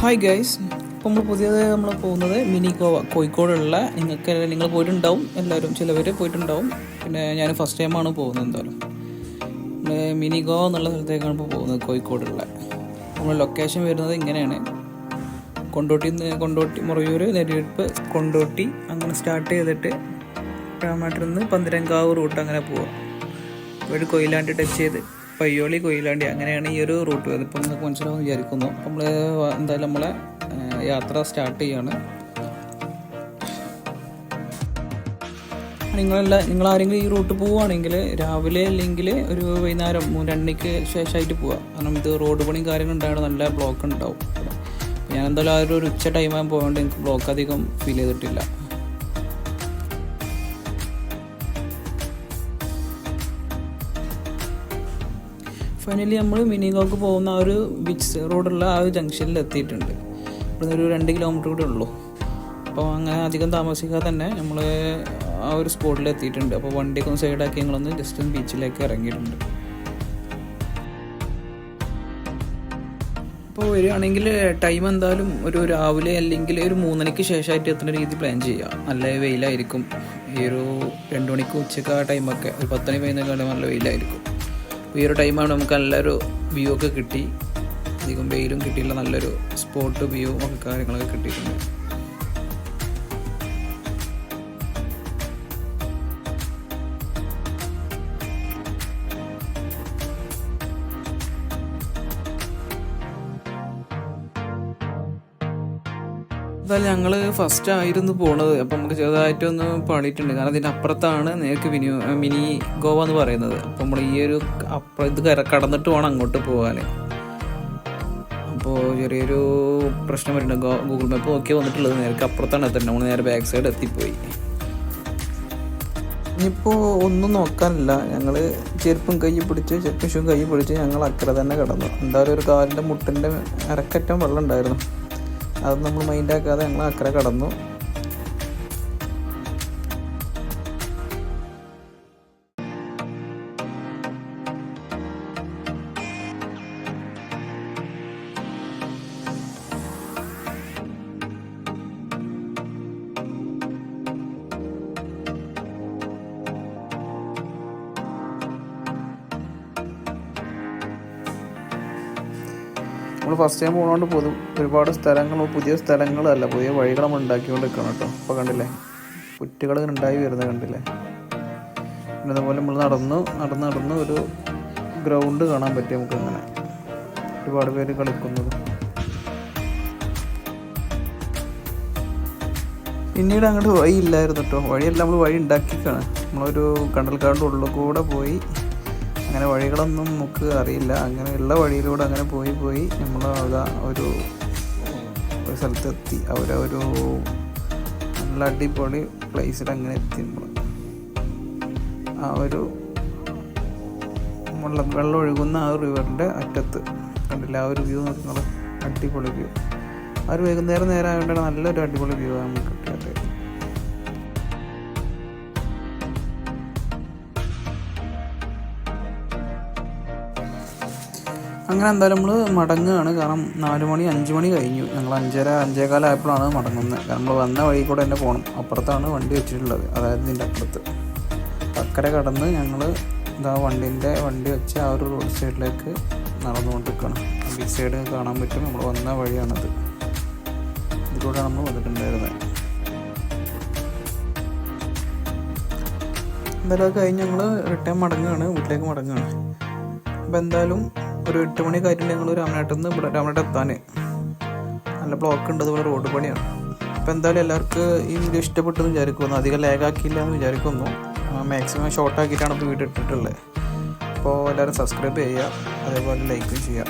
Hi guys, ഇപ്പോൾ നമ്മൾ പോകുന്നത് മിനി ഗോവ കോഴിക്കോടുള്ള. നിങ്ങൾ പോയിട്ടുണ്ടാവും, എല്ലാവരും ചിലവർ പോയിട്ടുണ്ടാവും. പിന്നെ ഞാൻ ഫസ്റ്റ് ടൈമാണ് പോകുന്നത്. എന്തായാലും മിനി ഗോവ എന്നുള്ള സ്ഥലത്തേക്കാണ് ഇപ്പോൾ പോകുന്നത്, കോഴിക്കോടുള്ള. നമ്മൾ ലൊക്കേഷൻ വരുന്നത് ഇങ്ങനെയാണ്: കൊണ്ടോട്ടി മുറയൂർ, നെരിവെടുപ്പ്, കൊണ്ടോട്ടി, അങ്ങനെ സ്റ്റാർട്ട് ചെയ്തിട്ട് രാമനാട്ടിൽ നിന്ന് പന്തരങ്കാവ് റൂട്ട് അങ്ങനെ പോവാം. ഒരു കൊയിലാണ്ടി ടച്ച് ചെയ്ത് പയ്യോളി, കൊയിലാണ്ടി, അങ്ങനെയാണ് ഈ ഒരു റൂട്ട് വരുന്നത്. ഇപ്പം നിങ്ങൾക്ക് മനസ്സിലാവുമെന്ന് വിചാരിക്കുന്നു. നമ്മൾ എന്തായാലും നമ്മളെ യാത്ര സ്റ്റാർട്ട് ചെയ്യാണ്. നിങ്ങൾ ആരെങ്കിലും ഈ റൂട്ട് പോവുകയാണെങ്കിൽ രാവിലെ അല്ലെങ്കിൽ ഒരു വൈകുന്നേരം 2 മണിക്ക് ശേഷമായിട്ട് പോവുക. കാരണം ഇത് റോഡ് പണിയും കാര്യങ്ങളുണ്ടായത് നല്ല ബ്ലോക്ക് ഉണ്ടാവും. ഞാൻ എന്തായാലും ആ ഒരു ഉച്ച ടൈമാകുമ്പോൾ പോയതുകൊണ്ട് എനിക്ക് ബ്ലോക്ക് അധികം ഫീൽ ചെയ്തിട്ടില്ല. ഫൈനലി നമ്മൾ മിനി ഗോവക്ക് പോകുന്ന ആ ഒരു ബീച്ച് റോഡുള്ള ആ ഒരു ജംഗ്ഷനിൽ എത്തിയിട്ടുണ്ട്. ഇവിടുന്ന് ഒരു 2 കിലോമീറ്റർ കൂടെ ഉള്ളൂ. അപ്പോൾ അങ്ങനെ അധികം താമസിക്കാതെ തന്നെ നമ്മൾ ആ ഒരു സ്പോട്ടിൽ എത്തിയിട്ടുണ്ട്. അപ്പോൾ വണ്ടിയൊക്കെ ഒന്ന് സൈഡാക്കി ഞങ്ങളൊന്ന് ജസ്റ്റ് ബീച്ചിലേക്ക് ഇറങ്ങിയിട്ടുണ്ട്. അപ്പോൾ വരികയാണെങ്കിൽ ടൈം എന്തായാലും ഒരു രാവിലെ അല്ലെങ്കിൽ ഒരു 3 മണിക്ക് ശേഷമായിട്ട് എത്തുന്ന രീതി പ്ലാൻ ചെയ്യുക. നല്ല വെയിലായിരിക്കും. ഈ ഒരു 2 മണിക്ക് ഉച്ചക്ക് ആ ടൈമൊക്കെ ഒരു 10 മണി കഴിഞ്ഞാൽ നല്ല വെയിലായിരിക്കും. ഈ ഒരു ടൈമാണ് നമുക്ക് നല്ലൊരു വ്യൂ ഒക്കെ കിട്ടി. അധികം വെയിലും കിട്ടിയില്ല, നല്ലൊരു സ്പോട്ട് വ്യൂ ഒക്കെ കാര്യങ്ങളൊക്കെ കിട്ടിയിട്ടുണ്ട്. എന്തായാലും ഞങ്ങൾ ഫസ്റ്റ് ആയിരുന്നു പോണത്. അപ്പം നമുക്ക് ചെറുതായിട്ടൊന്ന് പാടിയിട്ടുണ്ട്. കാരണം ഇതിൻ്റെ അപ്പുറത്താണ് നേർക്ക് മിനി ഗോവ എന്ന് പറയുന്നത്. അപ്പം നമ്മൾ ഈ ഒരു ഇത് കടന്നിട്ട് വേണം അങ്ങോട്ട് പോകാൻ. അപ്പോൾ ചെറിയൊരു പ്രശ്നം വരുന്നുണ്ട്. ഗൂഗിൾ മാപ്പ് നോക്കി വന്നിട്ടുള്ളത് നേർക്ക് അപ്പുറത്താണ് എത്തുന്നത്. നമ്മൾ നേരെ ബാക്ക് സൈഡ് എത്തിപ്പോയി. ഇനിയിപ്പോൾ ഒന്നും നോക്കാനില്ല. ഞങ്ങൾ ചെരുപ്പും ഷൂ കൈ പിടിച്ച് ഞങ്ങൾ അക്കരെ തന്നെ കിടന്നു. എന്തായാലും ഒരു കാലിൻ്റെ മുട്ടിൻ്റെ അരക്കറ്റം വെള്ളം ഉണ്ടായിരുന്നു. അത് നമ്മൾ മൈൻഡാക്കാതെ ഞങ്ങൾ അക്കരെ കടന്നു. നമ്മൾ ഫസ്റ്റ് ടൈം പോകുന്നതുകൊണ്ട് ഒരുപാട് പുതിയ സ്ഥലങ്ങളല്ല, പുതിയ വഴികൾ നമ്മൾ ഉണ്ടാക്കിക്കൊണ്ട് നിൽക്കണം കേട്ടോ. അപ്പോൾ കണ്ടില്ലേ, കുറ്റികൾ ഉണ്ടായി വരുന്നത് കണ്ടില്ലേ. പിന്നെ അതുപോലെ നമ്മൾ നടന്ന് ഒരു ഗ്രൗണ്ട് കാണാൻ പറ്റി നമുക്ക്. അങ്ങനെ ഒരുപാട് പേര് കളിക്കുന്നത്. പിന്നീട് അങ്ങോട്ട് വഴി ഇല്ലായിരുന്നു കേട്ടോ. വഴിയെല്ലാം നമ്മൾ വഴി ഉണ്ടാക്കിക്കാണ്. നമ്മളൊരു കണ്ടൽക്കാടിൻ്റെ ഉള്ളിൽ കൂടെ പോയി. അങ്ങനെ വഴികളൊന്നും നമുക്ക് അറിയില്ല. അങ്ങനെയുള്ള വഴിയിലൂടെ അങ്ങനെ പോയി നമ്മൾ ഒരു സ്ഥലത്തെത്തി. ഒരു നല്ല അടിപൊളി പ്ലേസിൽ അങ്ങനെ എത്തി. നമ്മൾ ആ ഒരു വെള്ളം ഒഴുകുന്ന ആ റിവറിൻ്റെ അറ്റത്ത് കണ്ടില്ല. ആ ഒരു വ്യൂ നോക്കുന്നത് അടിപൊളി വ്യൂ. ആ ഒരു വൈകുന്നേരം ആയതുകൊണ്ടാണ് നല്ലൊരു അടിപൊളി വ്യൂ നമുക്ക് കിട്ടിയത്. അങ്ങനെ എന്തായാലും നമ്മൾ മടങ്ങുകയാണ്. കാരണം 4 മണി 5 മണി കഴിഞ്ഞു. ഞങ്ങൾ 5:15 ആയപ്പോഴാണ് മടങ്ങുന്നത്. കാരണം നമ്മൾ വന്ന വഴി കൂടെ തന്നെ പോകണം. അപ്പുറത്താണ് വണ്ടി വെച്ചിട്ടുള്ളത്, അതായത് ഇതിൻ്റെ അപ്പുറത്ത്. അക്കരെ കടന്ന് ഞങ്ങൾ വണ്ടി വെച്ച് ആ ഒരു റോഡ് സൈഡിലേക്ക് നടന്നുകൊണ്ടിരിക്കണം. ബീച്ച് സൈഡ് കാണാൻ പറ്റും. നമ്മൾ വന്ന വഴിയാണത്. ഇതിലൂടെ നമ്മൾ വന്നിട്ടുണ്ടായിരുന്നത്. എന്തായാലും കഴിഞ്ഞ് ഞങ്ങൾ റിട്ടേൺ വീട്ടിലേക്ക് മടങ്ങുകയാണ്. അപ്പോൾ എന്തായാലും ഒരു 8 മണി കഴിഞ്ഞിട്ട് ഞങ്ങൾ രാമനാട്ട് എത്താൻ നല്ല ബ്ലോക്ക് ഉണ്ട്. അതുപോലെ റോഡ് പണിയാണ്. അപ്പോൾ എന്തായാലും എല്ലാവർക്കും ഈ വീഡിയോ ഇഷ്ടപ്പെട്ടെന്ന് വിചാരിക്കുന്നു. അധികം ലാഗാക്കിയില്ല എന്ന് വിചാരിക്കുന്നു. മാക്സിമം ഷോർട്ടാക്കിയിട്ടാണ് ഇപ്പോൾ വീഡിയോ ഇട്ടിട്ടുള്ളത്. അപ്പോൾ എല്ലാവരും സബ്സ്ക്രൈബ് ചെയ്യുക, അതേപോലെ ലൈക്കും ചെയ്യുക.